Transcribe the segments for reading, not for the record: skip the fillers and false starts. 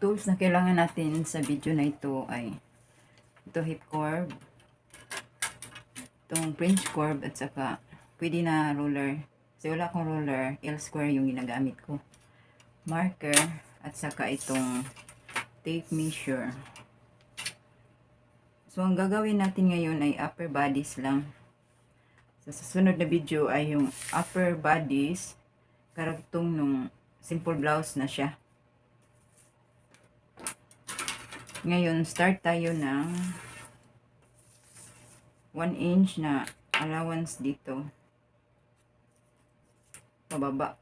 tools na kailangan natin sa video na ito ay ito hip curve, itong French curve, at saka pwede na ruler. Kasi wala akong ruler, L square yung ginagamit ko. Marker, at saka itong tape measure. So ang gagawin natin ngayon ay upper bodies lang. Sa susunod na video ay yung upper bodies, karagtong nung simple blouse na siya. Ngayon, start tayo ng 1 inch na allowance dito. Pababa.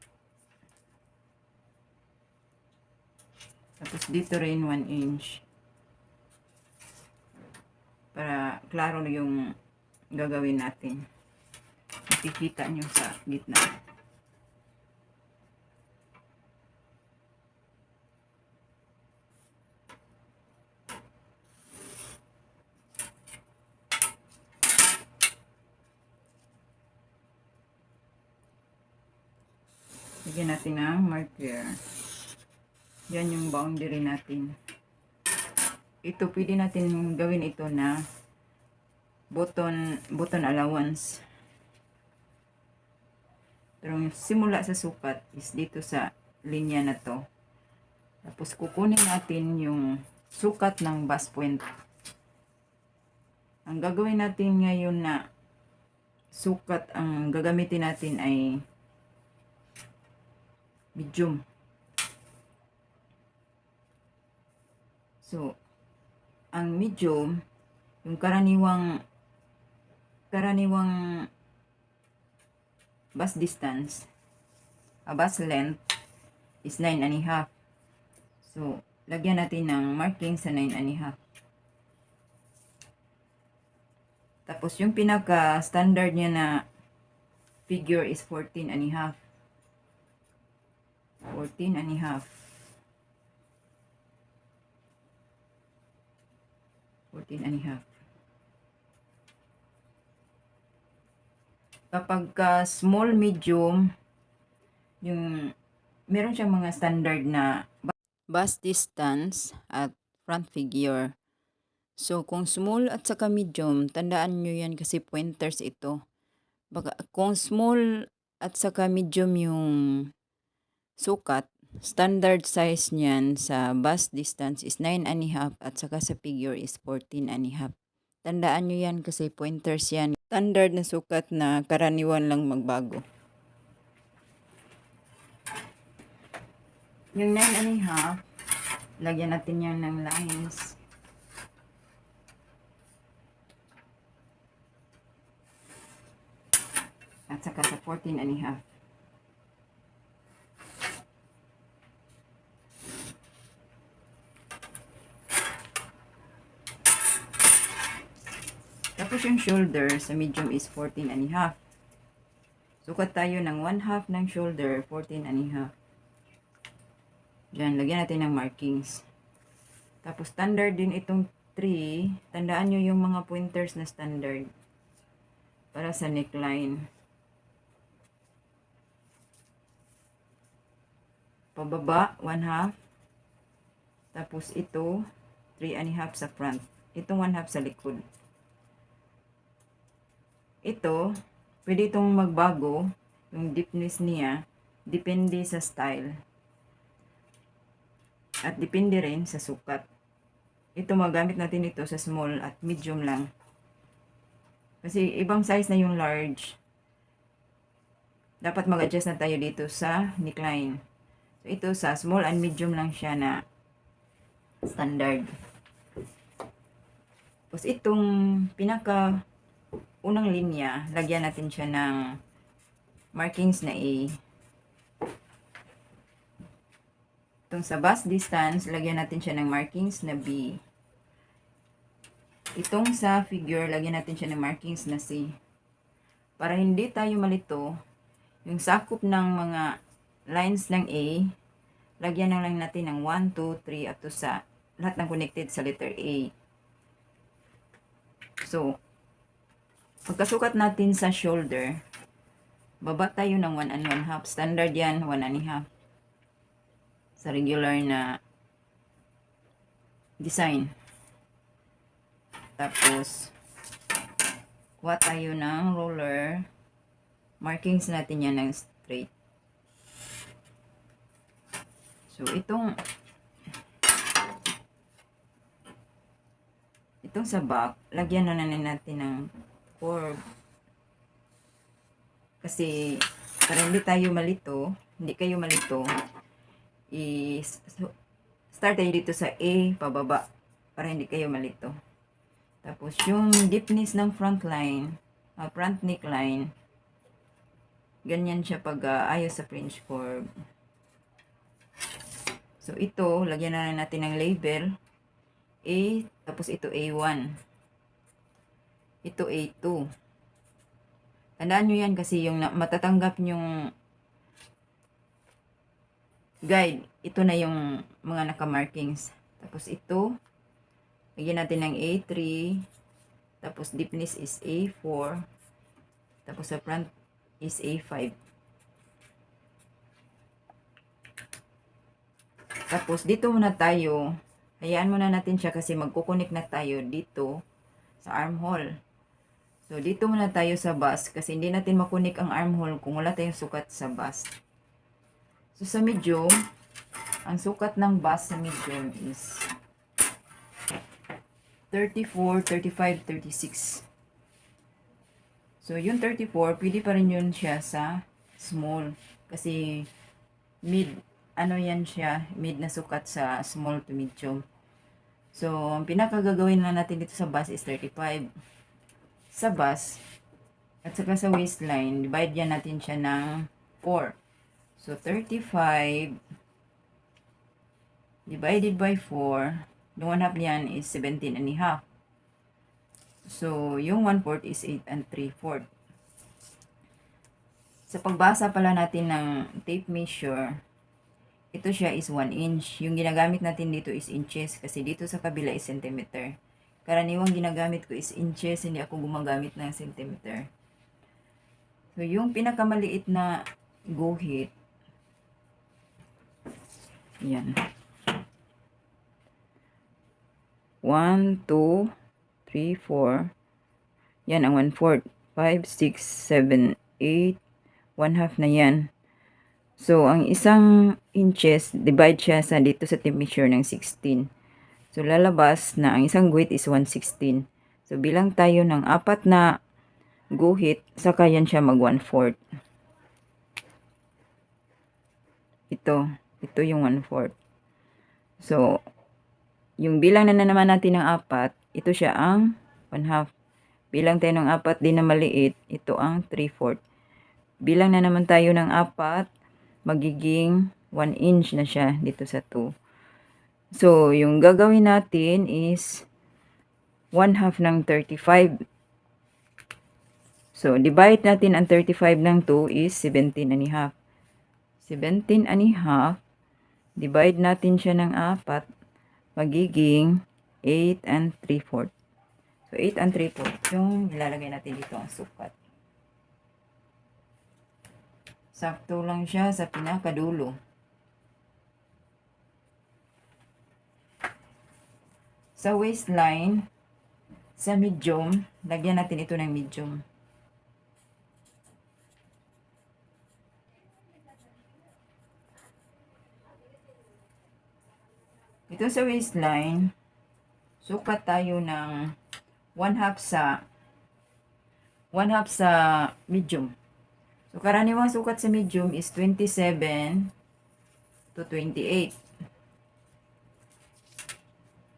Tapos dito rin 1 inch. Para klaro yung gagawin natin. Makikita nyo sa gitna. Lagyan natin ng marker. Yan yung boundary natin. Ito, pwede natin gawin ito na button allowance. Pero yung simula sa sukat is dito sa linya na to. Tapos kukunin natin yung sukat ng bust point. Ang gagawin natin ngayon na sukat, ang gagamitin natin ay medium. So, ang medium, yung karaniwang bust distance, bust length is 9.5. So, lagyan natin ng marking sa 9.5. Tapos, yung pinaka-standard niya na figure is 14.5. 14.5. 14.5. Kapag small, medium, yung meron siyang mga standard na bust distance at front figure. So, kung small at saka medium, tandaan nyo yan kasi pointers ito. Baka, kung small at saka medium yung sukat, standard size niyan sa bust distance is 9.5 at saka sa figure is 14.5. Tandaan nyo yan kasi pointers yan. Standard na sukat na karaniwan lang magbago. Yung 9.5, lagyan natin yan ng lines. At saka sa 14.5. Tapos yung shoulder sa medium is 14.5. Sukat tayo ng 1/2 ng shoulder, 14.5. Diyan, lagyan natin ng markings. Tapos standard din itong 3. Tandaan nyo yung mga pointers na standard. Para sa neckline. Pababa, 1/2. Tapos ito, 3.5 sa front. Itong 1/2 sa likod. Ito, pwede itong magbago, yung deepness niya, depende sa style. At depende rin sa sukat. Ito, magamit natin ito sa small at medium lang. Kasi ibang size na yung large. Dapat mag-adjust na tayo dito sa neckline. So, ito sa small and medium lang siya na standard. Tapos itong pinaka unang linya, lagyan natin siya ng markings na A. Itong sa bust distance, lagyan natin siya ng markings na B. Itong sa figure, lagyan natin siya ng markings na C. Para hindi tayo malito, yung sakop ng mga lines ng A, lagyan na lang natin ng 1, 2, 3, at to sa lahat ng connected sa letter A. So, pagkasukat natin sa shoulder, baba tayo ng 1 1/2. Standard yan, 1 1/2. Sa regular na design. Tapos, kuha tayo ng roller. Markings natin yan ng straight. So, itong sa back, lagyan na natin ng curve. Kasi, para hindi tayo malito, hindi kayo malito, start tayo dito sa A, pababa, para hindi kayo malito. Tapos, yung deepness ng front line, front neckline, ganyan siya pag ayos sa French curve. So, ito, lagyan na natin ng label. A, tapos ito A1. Ito A2. Tandaan nyo yan kasi yung matatanggap nyong guide, ito na yung mga naka-markings. Tapos ito, lagyan natin ng A3. Tapos deepness is A4. Tapos sa front is A5. Tapos dito muna tayo, hayaan muna natin siya kasi magkukunik na tayo dito sa armhole. So dito muna tayo sa bust kasi hindi natin makunik ang armhole kung wala tayong sukat sa bust. So sa medium, ang sukat ng bust sa medium is 34, 35, 36. So yung 34, pwede pa rin yun siya sa small kasi mid, ano yan siya, mid na sukat sa small to medium. So, ang pinakagagawin na natin dito sa bust is 35. Sa bust, at saka sa waistline, divide yan natin siya ng 4. So, 35 divided by 4, yung 1/2 niyan is 17 and a half. So, yung 1/4 is 8 and 3/4. Sa pagbasa pala natin ng tape measure, ito siya is 1 inch. Yung ginagamit natin dito is inches kasi dito sa kabila is centimeter. Karaniwang ginagamit ko is inches, hindi ako gumagamit ng centimeter. So, yung pinakamaliit na guhit, yan. 1, 2, 3, 4. Yan ang 1/4. 5, 6, 7, 8. 1/2 na yan. So, ang isang inches, divide siya sa dito sa tape measure ng 16. So, lalabas na ang isang guhit is 1/16. So, bilang tayo ng 4 na guhit, saka yan siya mag 1/4. Ito yung 1/4. So, yung bilang na naman natin ng 4, ito siya ang 1/2. Bilang tayo ng 4 din na maliit, ito ang 3/4. Bilang na naman tayo ng 4, magiging 1 inch na siya dito sa 2. So, yung gagawin natin is 1/2 ng 35. So, divide natin ang 35 ng 2 is 17 and a half. 17 and a half, divide natin siya ng 4, magiging 8 and 3/4. So, 8 and 3/4 yung ilalagay natin dito ang sukat. Sakto lang siya sa pinakadulo. Sa waistline, sa medium, lagyan natin ito ng medium. Ito sa waistline, sukat tayo ng 1/2 sa medium. So, karaniwang sukat sa medium is 27 to 28.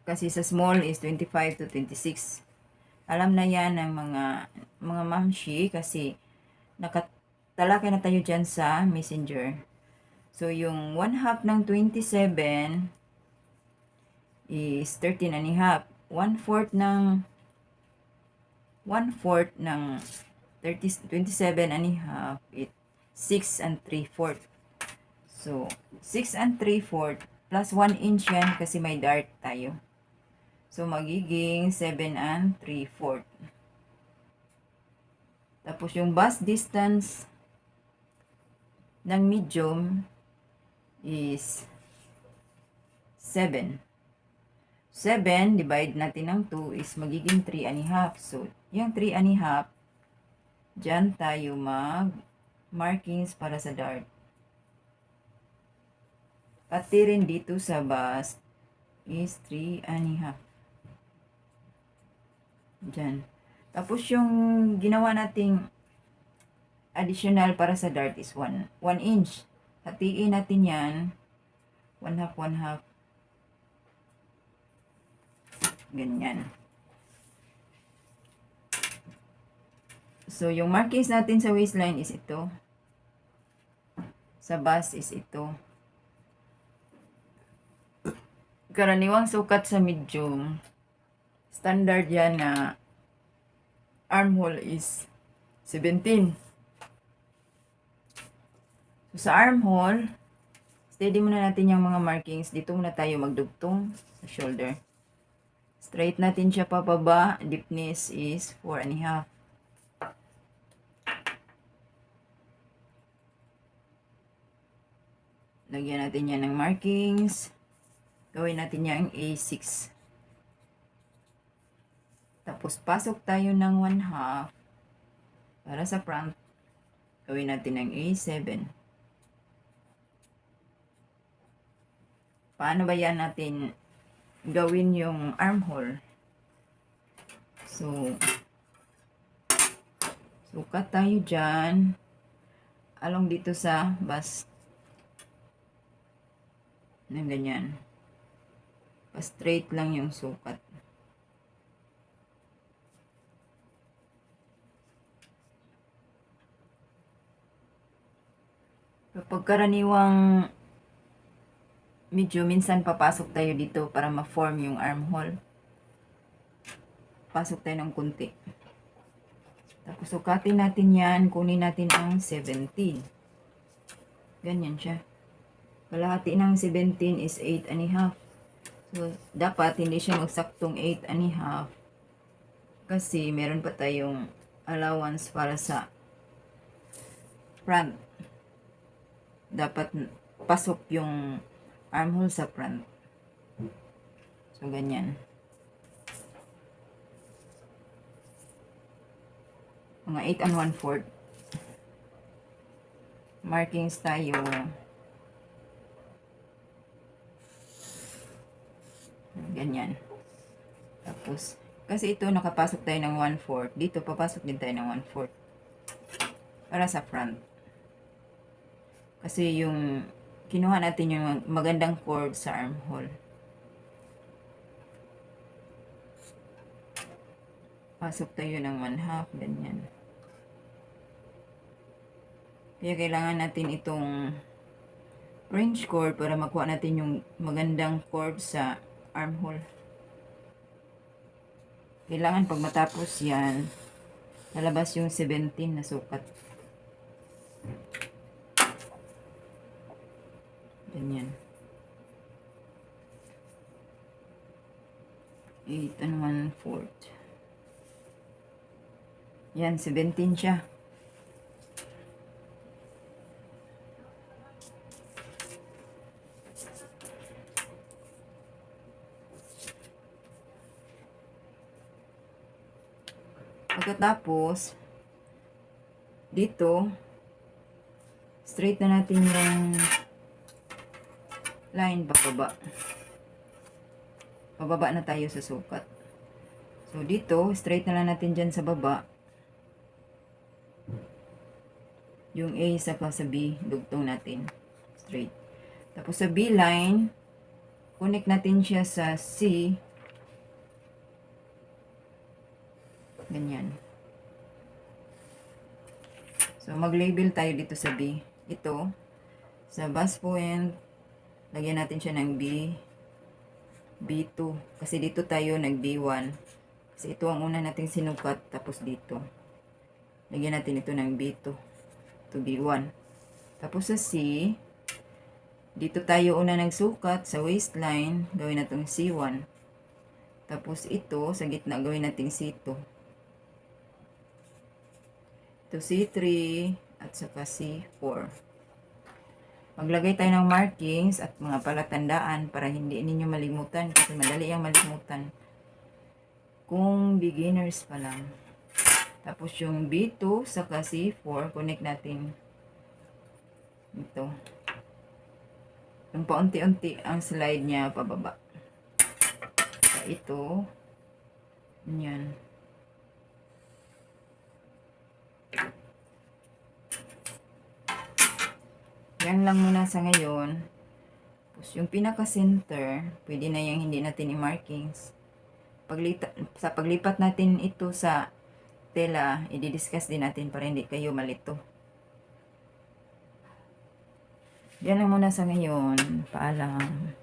Kasi sa small is 25 to 26. Alam na yan ng mga mamshi kasi nakatalakay na tayo dyan sa messenger. So, yung 1/2 ng 27 is 13 and a half. 1/4 ng 27 and a half, it 6 and 3/4. So, 6 and 3/4 plus 1 inch yan kasi may dart tayo. So, magiging 7 and 3/4. Tapos, yung bust distance ng medium is 7. 7, divide natin ng 2 is magiging 3 and a half. So, yung 3 and a half, dyan tayo markings para sa dart. Pati rin dito sa bust is 3 and a half. Dyan. Tapos yung ginawa nating additional para sa dart is 1 inch. Hatiin natin yan. 1 half, 1 half. Ganyan. So, yung markings natin sa waistline is ito. Sa bust is ito. Karaniwang sukat sa medium, standard yan na armhole is 17. So, sa armhole, steady muna natin yung mga markings. Dito muna tayo magdugtong sa shoulder. Straight natin siya pababa. Deepness is 4 and a half. Lagyan natin yan ng markings. Gawin natin yan A6. Tapos, pasok tayo ng 1 half. Para sa front, gawin natin ng A7. Paano ba yan natin gawin yung armhole? So, sukat tayo dyan. Along dito sa bust. Ng ganyan. Pa-straight lang yung sukat. Kapag karaniwang medyo minsan papasok tayo dito para ma-form yung armhole. Pasok tayo ng kunti. Tapos sukatin natin yan. Kunin natin ang 17. Ganyan siya. Kalahati ng 17 is 8 and a half. So, dapat hindi siya magsaktong 8 and a half. Kasi meron pa tayong allowance para sa front. Dapat pasok yung armhole sa front. So, ganyan. Mga 8 and 1/4. Markings tayo. Ganyan. Tapos, kasi ito nakapasok tayo ng 1/4. Dito, papasok din tayo ng 1/4. Para sa front. Kasi yung kinuha natin yung magandang curve sa armhole. Pasok tayo ng 1 half, ganyan. Kaya kailangan natin itong French curve para makuha natin yung magandang curve sa armhole. Kailangan pag matapos yan, lalabas yung 17 na sukat. Ganyan. 8 and 1/4. Yan, 17 siya. Pagkatapos, dito, straight na natin yung line pababa. Pababa na tayo sa sukat. So, dito, straight na lang natin dyan sa baba. Yung A saka sa B, dugtong natin. Straight. Tapos sa B line, connect natin siya sa C. Ganyan. So, mag-label tayo dito sa B. Ito, sa bust point, lagyan natin siya ng B, B2. Kasi dito tayo nag B1. Kasi ito ang una nating sinukat, tapos dito. Lagyan natin ito ng B2 to B1. Tapos sa C, dito tayo una nagsukat sa waistline, gawin natin C1. Tapos ito, sa gitna, gawin natin C2. Ito C3 at saka C4. Maglagay tayo ng markings at mga palatandaan para hindi ninyo malimutan kasi madali yung malimutan kung beginners pa lang. Tapos yung B2 saka C4, connect natin ito. Yung paunti-unti ang slide niya pababa. Saka ito, yan. Yan lang muna sa ngayon. Tapos yung pinaka-center, pwede na yung hindi natin i-markings. Sa paglipat natin ito sa tela, i-discuss din natin para hindi kayo malito. Yan lang muna sa ngayon. Paalam.